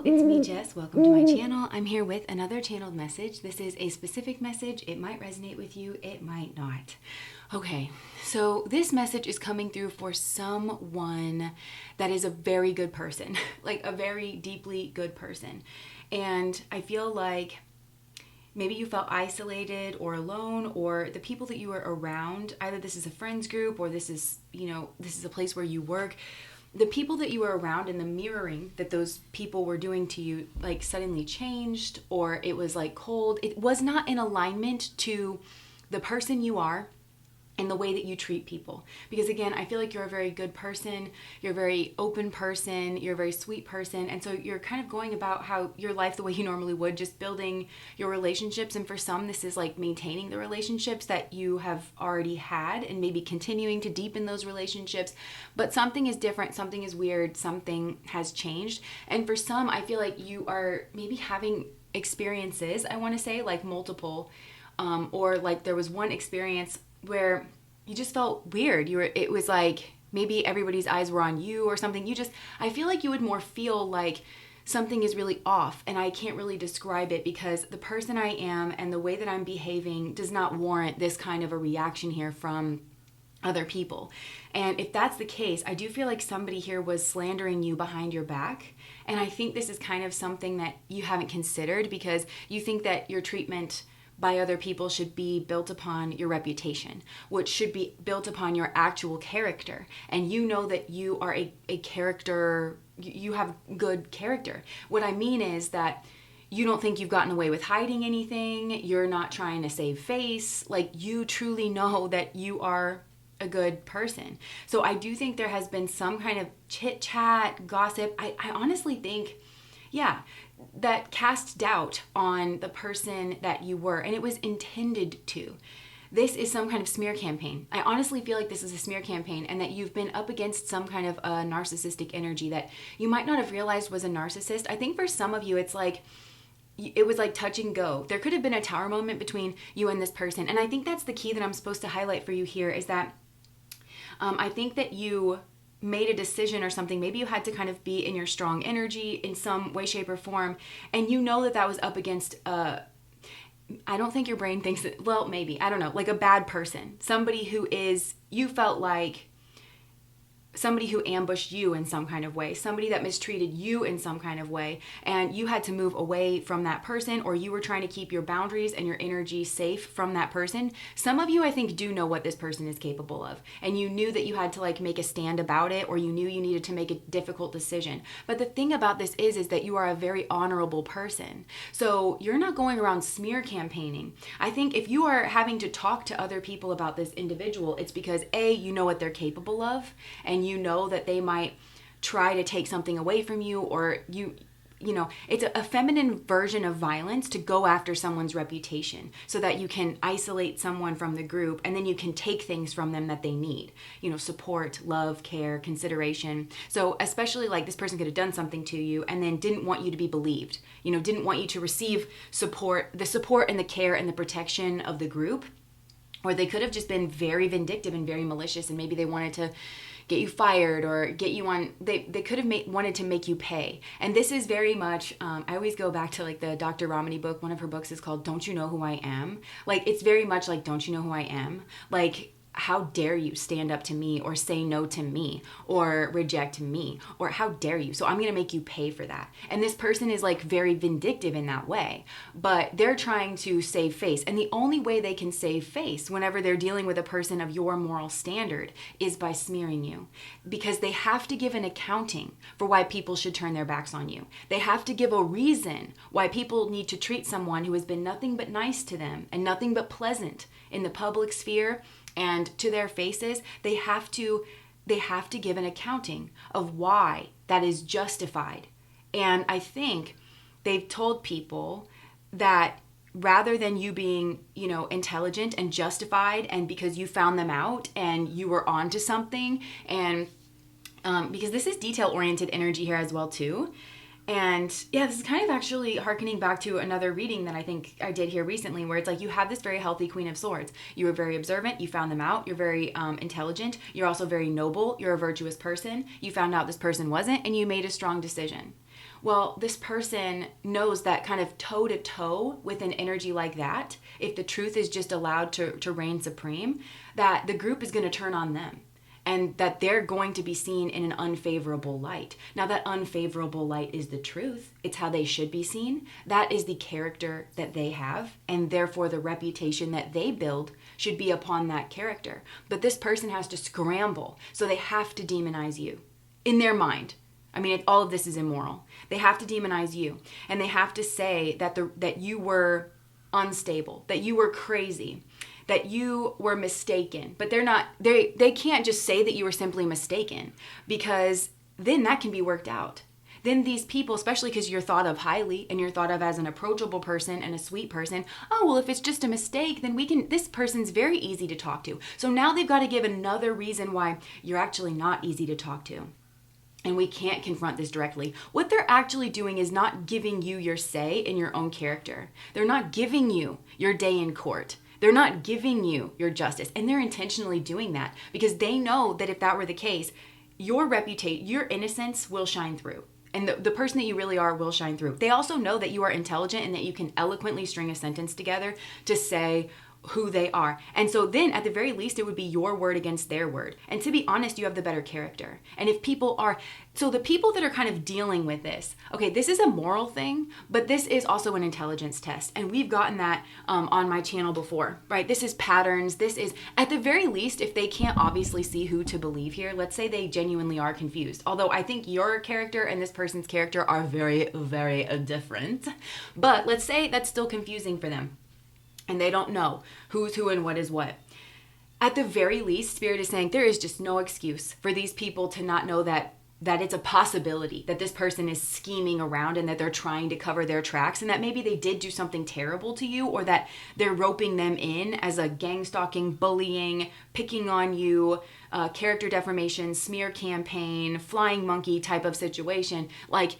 it's me, Jess. Welcome to my channel. I'm here with another channeled message. This is a specific message. It might resonate with you, it might not. Okay, so this message is coming through for someone that is a very good person, like a very deeply good person. And I feel like maybe you felt isolated or alone, or the people that you were around, either this is a friends group or this is, this is a place where you work. The people that you were around and the mirroring that those people were doing to you, like suddenly changed, or it was like cold. It was not in alignment to the person you are and the way that you treat people. Because again, I feel like you're a very good person, you're a very open person, you're a very sweet person, and so you're kind of going about how your life the way you normally would, just building your relationships. And for some, this is like maintaining the relationships that you have already had and maybe continuing to deepen those relationships. But something is different, something is weird, something has changed. And for some, I feel like you are maybe having experiences, I want to say, like multiple, or like there was one experience where you just felt weird. It was like maybe everybody's eyes were on you or something. I feel like you would more feel like something is really off, and I can't really describe it because the person I am and the way that I'm behaving does not warrant this kind of a reaction here from other people. And if that's the case, I do feel like somebody here was slandering you behind your back. And I think this is kind of something that you haven't considered because you think that your treatment by other people should be built upon your reputation, which should be built upon your actual character. And you know that you are a character, you have good character. What I mean is that you don't think you've gotten away with hiding anything. You're not trying to save face. Like, you truly know that you are a good person. So I do think there has been some kind of chit chat, gossip. I honestly think, yeah, that cast doubt on the person that you were, and it was intended to. This is some kind of smear campaign. I honestly feel like this is a smear campaign, and that you've been up against some kind of a narcissistic energy that you might not have realized was a narcissist. I think for some of you, it was like touch and go. There could have been a tower moment between you and this person, and I think that's the key that I'm supposed to highlight for you here is that I think that you made a decision or something. Maybe you had to kind of be in your strong energy in some way, shape, or form, and you know that was up against I don't think your brain thinks that, well, maybe, I don't know, like a bad person, somebody who you felt like somebody who ambushed you in some kind of way, somebody that mistreated you in some kind of way, and you had to move away from that person, or you were trying to keep your boundaries and your energy safe from that person. Some of you, I think, do know what this person is capable of, and you knew that you had to like make a stand about it, or you knew you needed to make a difficult decision. But the thing about this is that you are a very honorable person. So you're not going around smear campaigning. I think if you are having to talk to other people about this individual, it's because A, you know what they're capable of, and you know that they might try to take something away from you, or it's a feminine version of violence to go after someone's reputation so that you can isolate someone from the group, and then you can take things from them that they need, support, love, care, consideration. So especially like this person could have done something to you and then didn't want you to be believed, didn't want you to receive the support and the care and the protection of the group. Or they could have just been very vindictive and very malicious, and maybe they wanted to get you fired or get you on, they could have wanted to make you pay. And this is very much, I always go back to like the Dr. Ramani book. One of her books is called Don't You Know Who I Am? Like, it's very much like, don't you know who I am? Like, how dare you stand up to me or say no to me or reject me, or how dare you? So I'm going to make you pay for that. And this person is like very vindictive in that way, but they're trying to save face. And the only way they can save face whenever they're dealing with a person of your moral standard is by smearing you, because they have to give an accounting for why people should turn their backs on you. They have to give a reason why people need to treat someone who has been nothing but nice to them and nothing but pleasant in the public sphere and to their faces. They have to give an accounting of why that is justified. And I think they've told people that rather than you being, intelligent and justified, and because you found them out and you were onto something, and because this is detail-oriented energy here as well too. And yeah, this is kind of actually hearkening back to another reading that I think I did here recently, where it's like you have this very healthy Queen of Swords. You were very observant. You found them out. You're very intelligent. You're also very noble. You're a virtuous person. You found out this person wasn't, and you made a strong decision. Well, this person knows that kind of toe to toe with an energy like that, if the truth is just allowed to reign supreme, that the group is going to turn on them and that they're going to be seen in an unfavorable light. Now, that unfavorable light is the truth. It's how they should be seen. That is the character that they have, and therefore the reputation that they build should be upon that character. But this person has to scramble, so they have to demonize you in their mind. I mean, all of this is immoral. They have to demonize you, and they have to say that you were unstable, that you were crazy, that you were mistaken. But they can't just say that you were simply mistaken, because then that can be worked out. Then these people, especially because you're thought of highly and you're thought of as an approachable person and a sweet person, oh, well, if it's just a mistake, then this person's very easy to talk to. So now they've got to give another reason why you're actually not easy to talk to. And we can't confront this directly. What they're actually doing is not giving you your say in your own character. They're not giving you your day in court. They're not giving you your justice. And they're intentionally doing that because they know that if that were the case, your reputation, your innocence will shine through. And the person that you really are will shine through. They also know that you are intelligent and that you can eloquently string a sentence together to say who they are. And so then at the very least, it would be your word against their word. And to be honest, you have the better character. And if people are, so the people that are kind of dealing with this, okay, this is a moral thing, but this is also an intelligence test. And we've gotten that on my channel before, right? This is patterns. This is, at the very least, if they can't obviously see who to believe here, let's say they genuinely are confused. Although I think your character and this person's character are very, very different. But let's say that's still confusing for them, and they don't know who's who and what is what. At the very least, Spirit is saying there is just no excuse for these people to not know that it's a possibility that this person is scheming around and that they're trying to cover their tracks, and that maybe they did do something terrible to you, or that they're roping them in as a gang stalking, bullying, picking on you, character defamation, smear campaign, flying monkey type of situation. Like,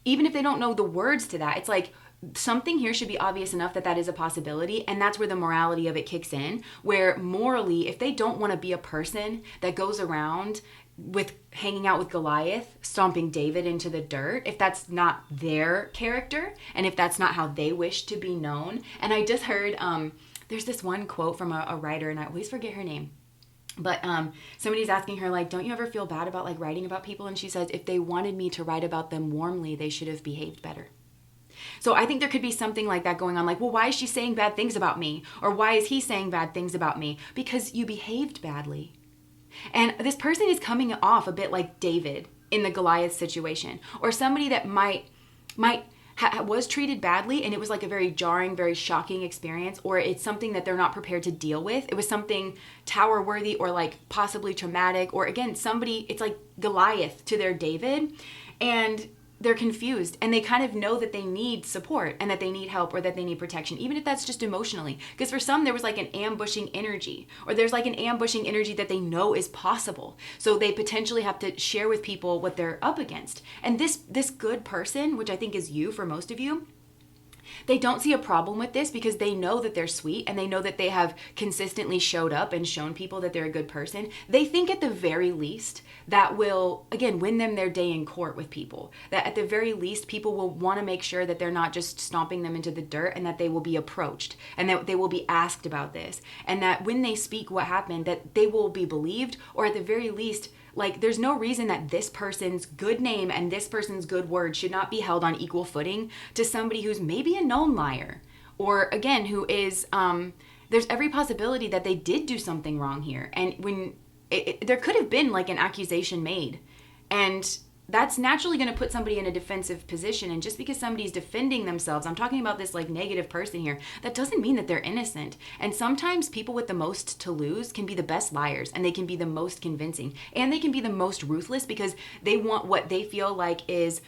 even if they don't know the words to that, it's like, something here should be obvious enough that is a possibility. And that's where the morality of it kicks in, where morally, if they don't want to be a person that goes around with hanging out with Goliath, stomping David into the dirt, if that's not their character and if that's not how they wish to be known. And I just heard, there's this one quote from a writer, and I always forget her name. But somebody's asking her, like, don't you ever feel bad about like writing about people? And she says, if they wanted me to write about them warmly, they should have behaved better. So I think there could be something like that going on. Like, well, why is she saying bad things about me? Or why is he saying bad things about me? Because you behaved badly. And this person is coming off a bit like David in the Goliath situation, or somebody that was treated badly, and it was like a very jarring, very shocking experience, or it's something that they're not prepared to deal with. It was something tower worthy or like possibly traumatic, or again, it's like Goliath to their David, and they're confused, and they kind of know that they need support and that they need help or that they need protection, even if that's just emotionally. Because for some, there was like an ambushing energy, or there's like an ambushing energy that they know is possible. So they potentially have to share with people what they're up against. And this good person, which I think is you for most of you, they don't see a problem with this because they know that they're sweet and they know that they have consistently showed up and shown people that they're a good person. They think at the very least that will, again, win them their day in court with people. That at the very least, people will want to make sure that they're not just stomping them into the dirt, and that they will be approached and that they will be asked about this. And that when they speak what happened, that they will be believed, or at the very least, like, there's no reason that this person's good name and this person's good word should not be held on equal footing to somebody who's maybe a known liar, or again, who is, there's every possibility that they did do something wrong here. And when there could have been like an accusation made, and that's naturally going to put somebody in a defensive position. And just because somebody's defending themselves, I'm talking about this like negative person here, that doesn't mean that they're innocent. And sometimes people with the most to lose can be the best liars, and they can be the most convincing, and they can be the most ruthless because they want what they feel like is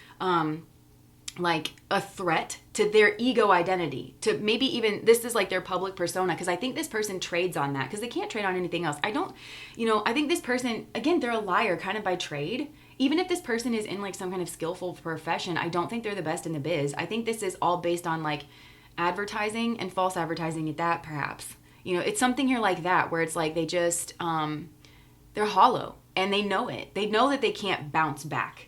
like a threat to their ego identity, to maybe even, this is like their public persona, because I think this person trades on that because they can't trade on anything else. I think this person, again, they're a liar kind of by trade. Even if this person is in like some kind of skillful profession, I don't think they're the best in the biz. I think this is all based on like advertising and false advertising at that, perhaps. It's something here like that, where it's like they just, they're hollow, and they know it. They know that they can't bounce back.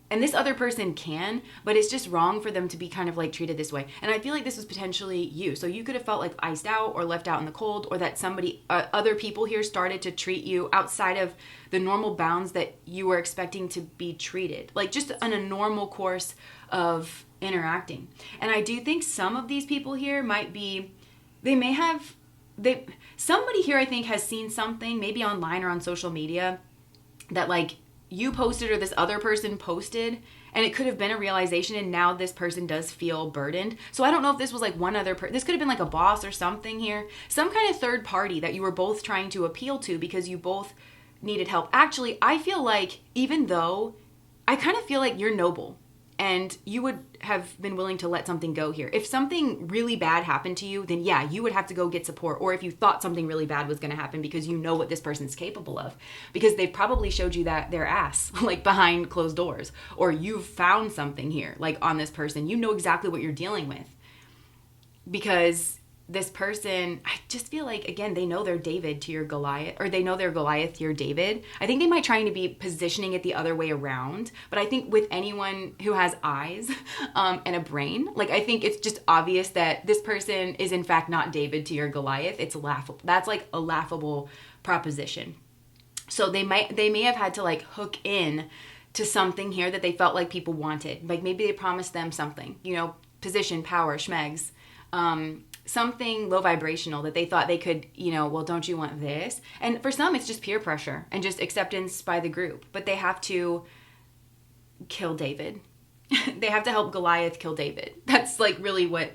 And this other person can, but it's just wrong for them to be kind of like treated this way. And I feel like this was potentially you. So you could have felt like iced out or left out in the cold, or that somebody, other people here started to treat you outside of the normal bounds that you were expecting to be treated. Like just on a normal course of interacting. And I do think some of these people here might be, somebody here I think has seen something, maybe online or on social media, that like you posted or this other person posted, and it could have been a realization, and now this person does feel burdened. So I don't know if this was like one other person. This could have been like a boss or something here. Some kind of third party that you were both trying to appeal to because you both needed help. Actually, I feel like, even though I kind of feel like you're noble and you would have been willing to let something go here. If something really bad happened to you, then yeah, you would have to go get support. Or if you thought something really bad was going to happen because you know what this person's capable of, because they've probably showed you that their ass, like behind closed doors, or you've found something here, like on this person, you know exactly what you're dealing with. Because this person, I just feel like, again, they know they're David to your Goliath, or they know they're Goliath to your David. I think they might trying to be positioning it the other way around. But I think with anyone who has eyes and a brain, like I think it's just obvious that this person is in fact not David to your Goliath. It's laughable. That's like a laughable proposition. So they may have had to like hook in to something here that they felt like people wanted. Like maybe they promised them something, position, power, schmegs, something low vibrational that they thought they could, well, don't you want this? And for some, it's just peer pressure and just acceptance by the group. But they have to kill David. They have to help Goliath kill David. That's like really what,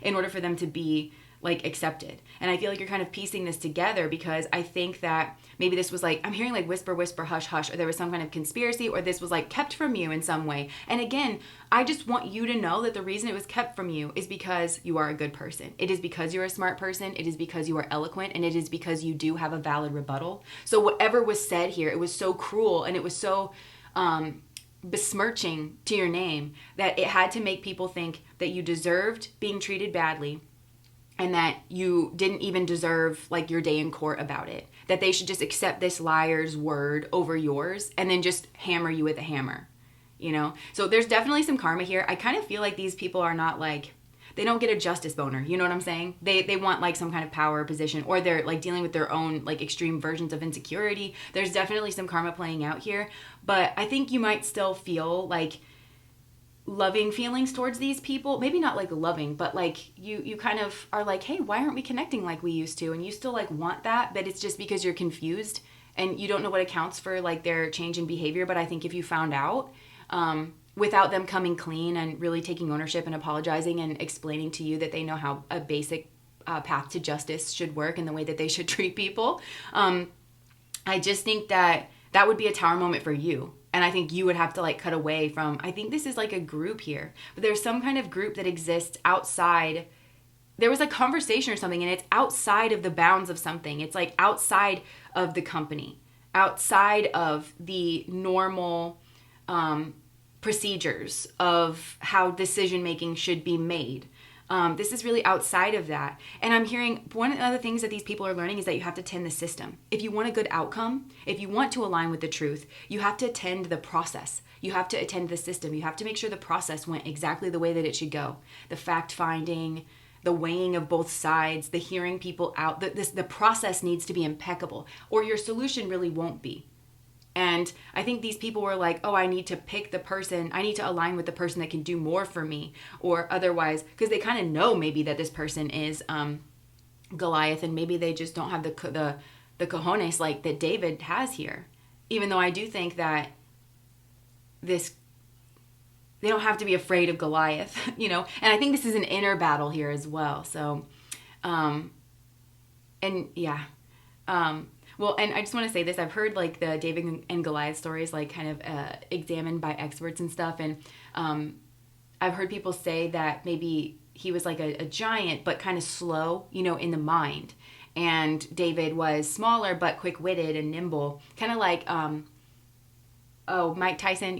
in order for them to be like accepted. And I feel like you're kind of piecing this together, because I think that maybe this was like, I'm hearing like whisper, whisper, hush, hush, or there was some kind of conspiracy, or this was like kept from you in some way. And again, I just want you to know that the reason it was kept from you is because you are a good person. It is because you're a smart person. It is because you are eloquent, and it is because you do have a valid rebuttal. So whatever was said here, it was so cruel, and it was so besmirching to your name that it had to make people think that you deserved being treated badly, and that you didn't even deserve like your day in court about it, that they should just accept this liar's word over yours and then just hammer you with a hammer, So there's definitely some karma here. I kind of feel like these people are not like, they don't get a justice boner. You know what I'm saying? They want like some kind of power position, or they're like dealing with their own like extreme versions of insecurity. There's definitely some karma playing out here, but I think you might still feel like loving feelings towards these people. Maybe not like loving, but like you kind of are like, hey, why aren't we connecting like we used to? And you still like want that, but it's just because you're confused and you don't know what accounts for like their change in behavior. But I think if you found out, without them coming clean and really taking ownership and apologizing and explaining to you that they know how a basic path to justice should work and the way that they should treat people, I just think that would be a tower moment for you. And I think you would have to like cut away from, I think this is like a group here, but there's some kind of group that exists outside. There was a conversation or something, and it's outside of the bounds of something. It's like outside of the company, outside of the normal procedures of how decision making should be made. This is really outside of that. And I'm hearing one of the things that these people are learning is that you have to tend the system. If you want a good outcome, if you want to align with the truth, you have to attend the process. You have to attend the system. You have to make sure the process went exactly the way that it should go. The fact finding, the weighing of both sides, the hearing people out. The process needs to be impeccable, or your solution really won't be. And I think these people were like, oh, I need to pick the person. I need to align with the person that can do more for me, or otherwise, because they kind of know maybe that this person is Goliath, and maybe they just don't have the cojones like that David has here. Even though I do think that they don't have to be afraid of Goliath, And I think this is an inner battle here as well. So, and yeah. Well, and I just want to say this. I've heard like the David and Goliath stories like kind of examined by experts and stuff. And I've heard people say that maybe he was like a giant, but kind of slow, in the mind. And David was smaller, but quick-witted and nimble. Kind of like, Mike Tyson,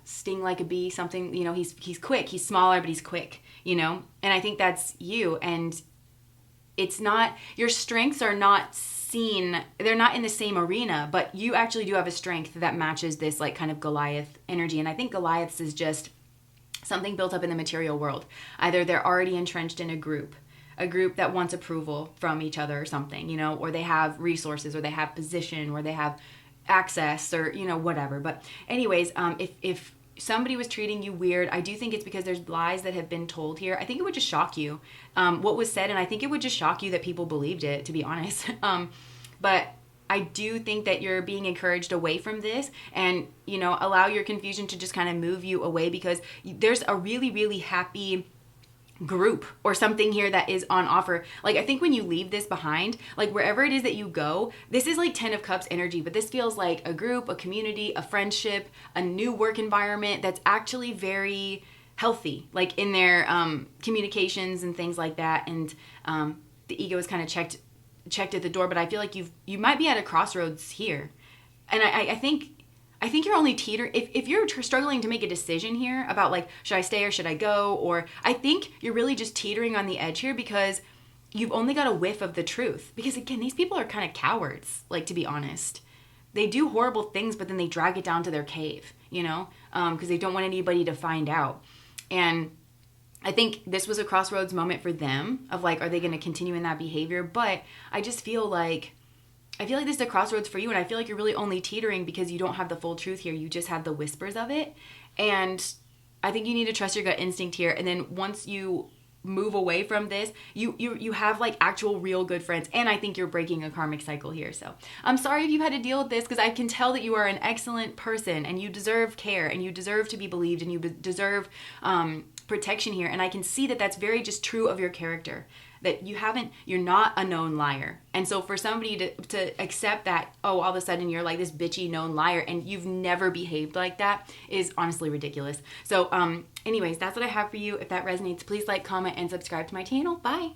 sting like a bee, something, he's quick. He's smaller, but he's quick, And I think that's you. And it's not, your strengths are not seen, they're not in the same arena, but you actually do have a strength that matches this like kind of Goliath energy. And I think Goliaths is just something built up in the material world. Either they're already entrenched in a group that wants approval from each other or something, you know, or they have resources, or they have position, or they have access, or, you know, whatever. But anyways, if somebody was treating you weird, I do think it's because there's lies that have been told here. I think it would just shock you what was said, and I think it would just shock you that people believed it, to be honest. But I do think that you're being encouraged away from this, and, you know, allow your confusion to just kind of move you away, because there's a really, really happy group or something here that is on offer. Like, I think when you leave this behind, like wherever it is that you go, this is like 10 of Cups energy, but this feels like a group, a community, a friendship, a new work environment that's actually very healthy, like in their communications and things like that. And the ego is kind of checked at the door, but I feel like you might be at a crossroads here. And I think you're only teetering. If you're struggling to make a decision here about like, should I stay or should I go? Or I think you're really just teetering on the edge here because you've only got a whiff of the truth. Because again, these people are kind of cowards, like, to be honest. They do horrible things, but then they drag it down to their cave, you know, because they don't want anybody to find out. And I think this was a crossroads moment for them of like, are they going to continue in that behavior? But I just feel like this is a crossroads for you, and I feel like you're really only teetering because you don't have the full truth here. You just have the whispers of it. And I think you need to trust your gut instinct here. And then once you move away from this, you have like actual real good friends. And I think you're breaking a karmic cycle here. So I'm sorry if you've had to deal with this, because I can tell that you are an excellent person and you deserve care and you deserve to be believed and you deserve protection here. And I can see that that's very just true of your character, that you're not a known liar. And so for somebody to accept that, oh, all of a sudden you're like this bitchy known liar and you've never behaved like that, is honestly ridiculous. So anyways, that's what I have for you. If that resonates, please like, comment, and subscribe to my channel. Bye.